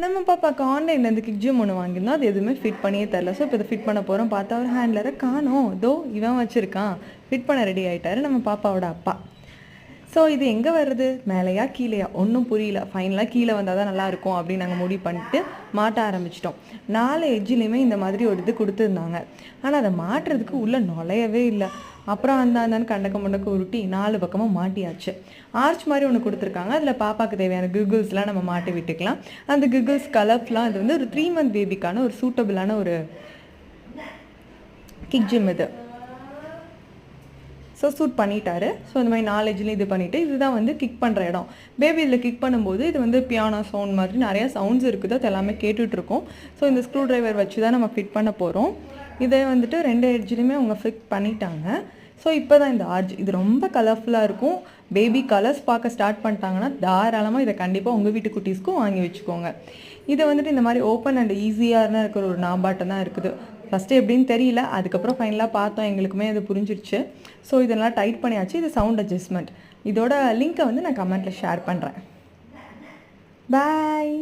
நம்ம பாப்பாவுக்கு ஆன்லைனில் இந்த கிக் ஜிம் ஒன்று வாங்கியிருந்தோம். அது எதுவுமே ஃபிட் பண்ணியே தரல. ஸோ இப்போ இதை ஃபிட் பண்ண போகிறோம். பார்த்தா ஒரு ஹேண்ட்லரை காணோம். இதோ இவன் வச்சுருக்கான். ஃபிட் பண்ண ரெடி ஆகிட்டாரு நம்ம பாப்பாவோட அப்பா. ஸோ இது எங்கே வருது, மேலேயா கீழேயா ஒன்றும் புரியல. ஃபைனலாக கீழே வந்தால் தான் நல்லாயிருக்கும் அப்படின்னு நாங்கள் முடிவு பண்ணிட்டு மாட்ட ஆரம்பிச்சிட்டோம். 4 எட்ஜிலையுமே இந்த மாதிரி ஒரு இது கொடுத்துருந்தாங்க. ஆனால் அதை மாட்டுறதுக்கு உள்ளே நுழையவே இல்லை. அப்புறம் அந்தான்னு கண்டக்க முண்டக்க உருட்டி 4 பக்கமும் மாட்டியாச்சு. ஆர்ச் மாதிரி ஒன்று கொடுத்துருக்காங்க. அதில் பாப்பாவுக்கு தேவையான கிகிள்ஸ்லாம் நம்ம மாட்டி விட்டுக்கலாம். அந்த கிகிள்ஸ் கலர்ஸ்லாம் இது வந்து ஒரு 3 மந்த் பேபிக்கான ஒரு சூட்டபிளான ஒரு கிக் ஜிம் இது. ஸோ சூட் பண்ணிட்டாரு. ஸோ இந்த மாதிரி 4 எட்ஜ்லையும் இது பண்ணிவிட்டு இதுதான் வந்து கிக் பண்ணுற இடம். பேபி இதில் கிக் பண்ணும்போது இது வந்து பியானோ சவுண்ட் மாதிரி நிறையா சவுண்ட்ஸ் இருக்குது. அது எல்லாமே கேட்டுட்ருக்கோம். ஸோ இந்த ஸ்க்ரூ ட்ரைவர் வச்சு தான் நம்ம ஃபிட் பண்ண போகிறோம். இதை வந்துட்டு 2 எட்ஜ்லையுமே அவங்க ஃபிட் பண்ணிட்டாங்க. ஸோ இப்போ தான் இந்த ஆர்ஜ் இது ரொம்ப கலர்ஃபுல்லாக இருக்கும். பேபி கலர்ஸ் பார்க்க ஸ்டார்ட் பண்ணிட்டாங்கன்னா தாராளமாக இதை கண்டிப்பாக உங்கள் வீட்டு குட்டீஸ்க்கும் வாங்கி வச்சுக்கோங்க. இதை வந்துட்டு இந்த மாதிரி ஓப்பன் அண்ட் ஈஸியாக இருக்கிற ஒரு நாபாட்டம் தான் இருக்குது. ஃபஸ்ட்டு எப்படின்னு தெரியல, அதுக்கப்புறம் ஃபைனலாக பார்த்தோம், எங்களுக்குமே அது புரிஞ்சிருச்சு. ஸோ இதெல்லாம் டைட் பண்ணியாச்சு. இது சவுண்ட் அட்ஜஸ்ட்மெண்ட். இதோட லிங்க்கை வந்து நான் கமெண்ட்டில் ஷேர் பண்ணுறேன். பாய்.